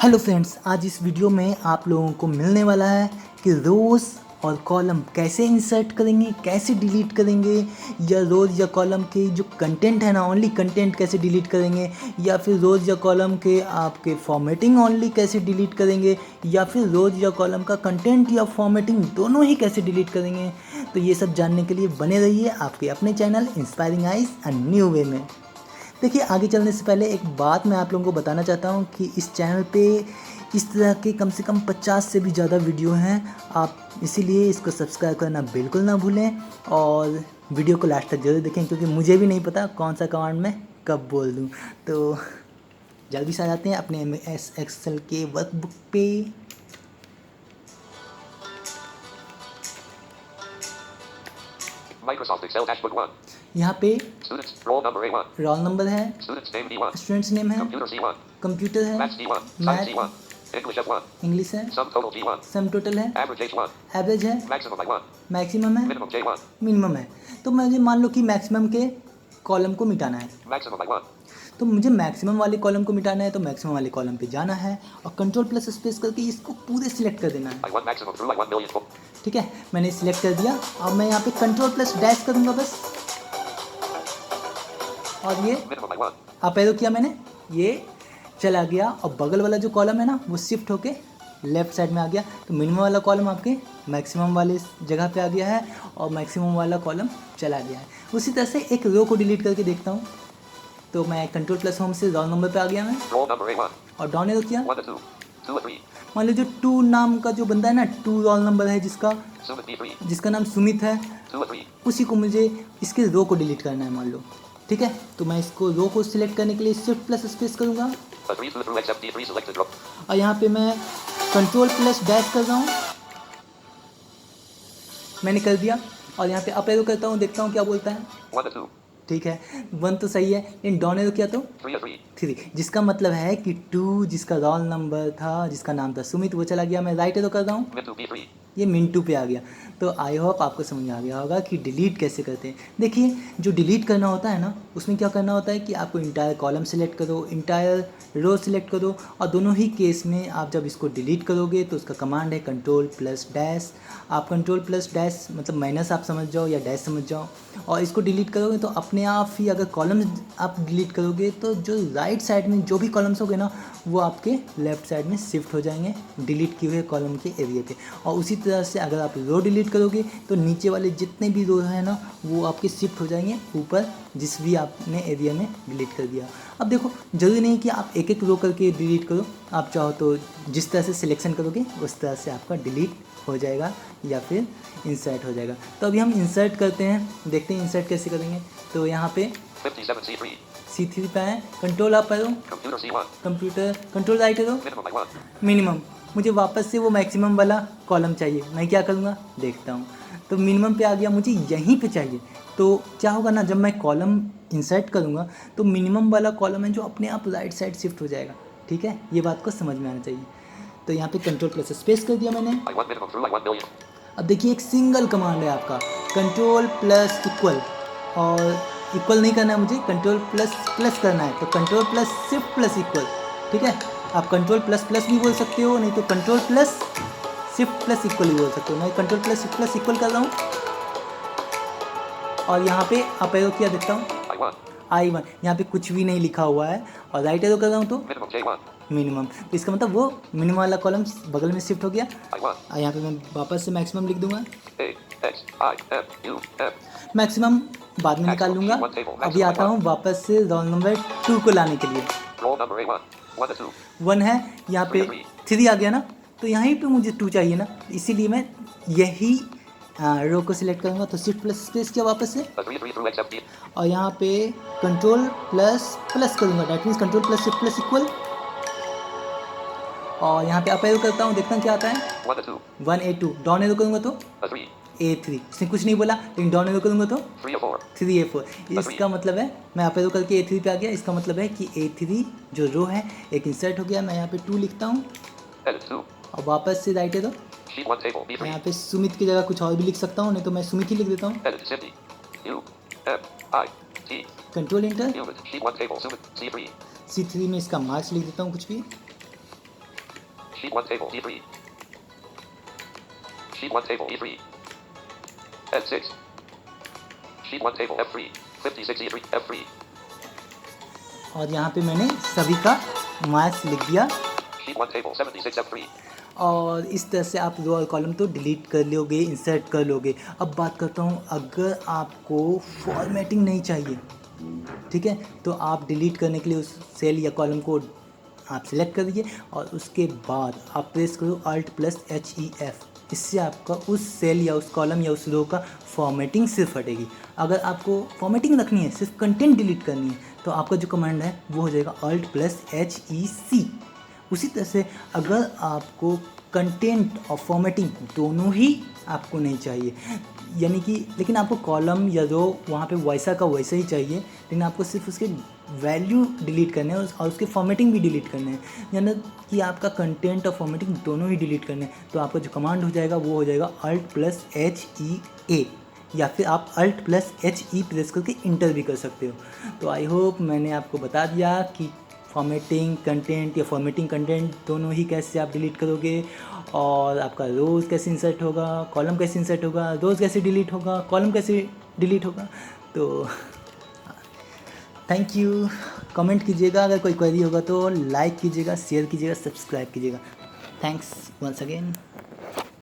Hello friends, आज इस video में आप लोगों को मिलने वाला है कि रोज़ और कॉलम कैसे इंसर्ट करेंगे, कैसे डिलीट करेंगे, या रोज़ या कॉलम के जो कंटेंट है ना, ओनली कंटेंट कैसे डिलीट करेंगे, या फिर रोज़ या कॉलम के आपके फॉर्मेटिंग ओनली कैसे डिलीट करेंगे, या फिर रोज़ या कॉलम का कंटेंट या फॉर्मेटिंग दोनों ही कैसे डिलीट करेंगे। तो ये सब जानने के लिए बने रहिए आपके अपने channel inspiring eyes a new way में। देखिए, आगे चलने से पहले एक बात मैं आप लोगों को बताना चाहता हूँ कि इस चैनल पे इस तरह के कम से कम 50 से भी ज़्यादा वीडियो हैं। आप इसीलिए इसको सब्सक्राइब करना बिल्कुल ना भूलें और वीडियो को लास्ट तक जरूर देखें, क्योंकि मुझे भी नहीं पता कौन सा कमांड मैं कब बोल दूँ। तो जल्दी से आ जाते हैं अपने MS एक्सेल के वर्कबुक पे। Microsoft Excel Dashboard 1. यहाँ पे Students, roll number A1. Roll number है, Students name D1. Students name है, Computer C1. कंप्यूटर है, Maths D1. Science math, C1. English F1. English है, Sum total G1. Sum total है, Average H1. Average है, Maximum I1. Maximum है, Minimum J1. Minimum है। तो मुझे मान लो कि मैक्सिमम के कॉलम को मिटाना है, Maximum I1. तो मुझे मैक्सिमम वाले कॉलम को मिटाना है, तो मैक्सिमम वाले कॉलम पे जाना है और कंट्रोल प्लस स्पेस करके इसको पूरे सिलेक्ट कर देना है। I1 maximum through I1 million full. ठीक है, मैंने सिलेक्ट कर दिया। अब मैं यहाँ पे कंट्रोल प्लस डैश करूँगा बस, और ये Minimum I1. अप एरो किया मैंने, ये चला गया और बगल वाला जो कॉलम है ना वो शिफ्ट होके लेफ्ट साइड में आ गया। तो मिनिमम वाला कॉलम आपके मैक्सिमम वाले जगह पे आ गया है और मैक्सिमम वाला कॉलम चला गया है। उसी तरह से एक रो को डिलीट करके देखता हूँ। तो मैं कंट्रोल प्लस होम से रोल नंबर पे आ गया मैं, Roll number A1. और डाउन एरो किया। 1 to 2. 2 to 3. मान लीजिए 2 नाम का जो बंदा है ना, 2 रोल नंबर है Sumit D3. जिसका नाम सुमित है, 2 to 3. उसी को मुझे इसके रो को डिलीट करना है मान लो। ठीक है, तो मैं इसको रो को सिलेक्ट करने के लिए शिफ्ट प्लस स्पेस करूँगा A 3 through except D3 selected row. और यहाँ पे मैं कंट्रोल प्लस डैश कर रहा हूँ, मैंने कर दिया। और यहाँ पे अप एरो करता हूँ, देखता हूँ क्या बोलता है। 1 to 2. ठीक है, 1 तो सही है, लेकिन डाउन एरो किया तो 3 to 3. 3, जिसका मतलब है कि 2 जिसका रोल नंबर था, जिसका नाम था सुमित, वो चला गया। मैं राइट एरो कर रहा हूँ, Min to B3. ये मिनटू पे आ गया। तो आई होप आपको समझ में आ गया होगा कि डिलीट कैसे करते हैं। देखिए, जो डिलीट करना होता है ना, उसमें क्या करना होता है कि आपको इंटायर कॉलम सेलेक्ट करो, इंटायर रो सेलेक्ट करो, और दोनों ही केस में आप जब इसको डिलीट करोगे तो उसका कमांड है कंट्रोल प्लस डैश। आप कंट्रोल प्लस डैश मतलब माइनस आप समझ जाओ या डैश समझ जाओ, और इसको डिलीट करोगे तो अपने आप ही, अगर कॉलम आप डिलीट करोगे तो जो राइट साइड में जो भी कॉलम्स होंगे ना, वो आपके लेफ्ट साइड में शिफ्ट हो जाएंगे डिलीट किए हुए कॉलम के एरिया पे। और उसी तरह से अगर आप रो डिलीट करोगे तो नीचे वाले जितने भी रो हैं ना, वो आपके शिफ्ट हो जाएंगे ऊपर, जिस भी आपने एरिया में डिलीट कर दिया। अब देखो, ज़रूरी नहीं कि आप एक एक रो करके डिलीट करो, आप चाहो तो जिस तरह से सिलेक्शन करोगे उस तरह से आपका डिलीट हो जाएगा या फिर इंसर्ट हो जाएगा। तो अभी हम इंसर्ट करते हैं, देखते हैं इंसर्ट कैसे करेंगे। तो यहाँ पे 57 C3. C3 पे आए, कंट्रोल आप करो, Computer C1. Computer control right करो, Minimum I1. मिनिमम। मुझे वापस से वो मैक्सिमम वाला कॉलम चाहिए, मैं क्या करूँगा देखता हूँ। तो मिनिमम पे आ गया, मुझे यहीं पे चाहिए। तो क्या होगा ना, जब मैं कॉलम इंसर्ट करूँगा तो मिनिमम वाला कॉलम है जो अपने आप राइट साइड शिफ्ट हो जाएगा। ठीक है, ये बात को समझ में आना चाहिए। तो यहाँ पे कंट्रोल प्लस स्पेस कर दिया मैंने। I1 minimum through I1 million. अब देखिए, एक सिंगल कमांड है आपका कंट्रोल प्लस इक्वल, और इक्वल नहीं करना है मुझे, कंट्रोल प्लस प्लस करना है। तो control plus shift plus equal. ठीक है, आप कंट्रोल प्लस प्लस भी बोल सकते हो, नहीं तो control plus shift plus equal भी बोल सकते हो। मैं कंट्रोल प्लस इक्वल कर रहा हूँ और यहाँ पे अप एरो किया, देखता हूँ I1. I1, यहाँ पे कुछ भी नहीं लिखा हुआ है, और राइट एरो कर रहा हूँ तो Minimum J1. मिनिमम। तो इसका मतलब वो मिनिमम वाला कॉलम बगल में शिफ्ट हो गया। I1. और यहाँ पे मैं वापस से मैक्सिमम लिख दूंगा, A. X. I. M. U. M. Maximum बाद में निकाल लूँगा। अभी आता हूँ वापस से रोल नंबर 2 को लाने के लिए। Roll number A1. 1 to 2. 1 है, यहाँ पे 3 आ गया ना, तो यहीं पे मुझे 2 चाहिए ना, इसीलिए मैं यही रो को सिलेक्ट करूँगा। तो शिफ्ट प्लस स्पेस किया वापस से, A 3 through except D. और यहाँ पे कंट्रोल प्लस प्लस करूँगा, that means control plus shift plus equal. और यहाँ पे अप एरो करता हूँ, देखता हूँ क्या आता है। 1 to 2. 1 A2, डाउन एरो करूँगा तो A 3. A3, इसने कुछ नहीं बोला, लेकिन डाउन एरो करूँगा तो 3 to 4. 3A4। इसका मतलब है, मैं अप एरो करके A3 पे आ गया, इसका मतलब है कि A3 जो रो है एक इंसर्ट हो गया। मैं यहाँ पे 2 लिखता हूँ Edit 2. और वापस से राइट एरो। Sheet 1 table मैं B3. यहाँ पे सुमित की जगह कुछ और भी लिख सकता हूँ, नहीं तो मैं सुमित ही लिख देता हूँ। Edit Cindy. U. M. I. T. Control inter, Unit. Sheet 1 table Sumit. C3. C3 में इसका मार्क्स लिख देता हूँ कुछ भी। Sheet 1 table E3. Sheet 1 table E3. F6. Sheet 1 table F3. 56 E3 F3. और यहाँ पे मैंने सभी का मार्क्स लिख दिया। Sheet 1 table 76 F3. और इस तरह से आप रो और कॉलम तो डिलीट कर लोगे, इंसर्ट कर लोगे। अब बात करता हूँ अगर आपको फॉर्मेटिंग नहीं चाहिए, ठीक है, तो आप डिलीट करने के लिए उस सेल या कॉलम को आप सिलेक्ट कर दीजिए और उसके बाद आप प्रेस करो Alt+HEF। इससे आपका उस सेल या उस कॉलम या उस रो का फॉर्मेटिंग सिर्फ हटेगी। अगर आपको फॉर्मेटिंग रखनी है, सिर्फ कंटेंट डिलीट करनी है, तो आपका जो कमांड है वो हो जाएगा Alt+HEC। उसी तरह से अगर आपको कंटेंट और फॉर्मेटिंग दोनों ही आपको नहीं चाहिए, यानी कि लेकिन आपको कॉलम या रो वहाँ पे वैसा का वैसा ही चाहिए, लेकिन आपको सिर्फ उसके वैल्यू डिलीट करने हैं और उसके फॉर्मेटिंग भी डिलीट करने हैं, यानी कि आपका कंटेंट और फॉर्मेटिंग दोनों ही डिलीट करने हैं, तो आपका जो कमांड हो जाएगा वो हो जाएगा Alt+HEA, या फिर आप Alt+HE प्रेस करके इंटर भी कर सकते हो। तो आई होप मैंने आपको बता दिया कि फॉर्मेटिंग कंटेंट या फॉर्मेटिंग कंटेंट दोनों ही कैसे आप डिलीट करोगे, और आपका रोज़ कैसे इंसर्ट होगा, कॉलम कैसे इंसर्ट होगा, रोज़ कैसे डिलीट होगा, कॉलम कैसे डिलीट होगा। तो थैंक यू। कमेंट कीजिएगा, अगर कोई क्वेरी होगा तो लाइक कीजिएगा, शेयर कीजिएगा, सब्सक्राइब कीजिएगा। Thanks once again.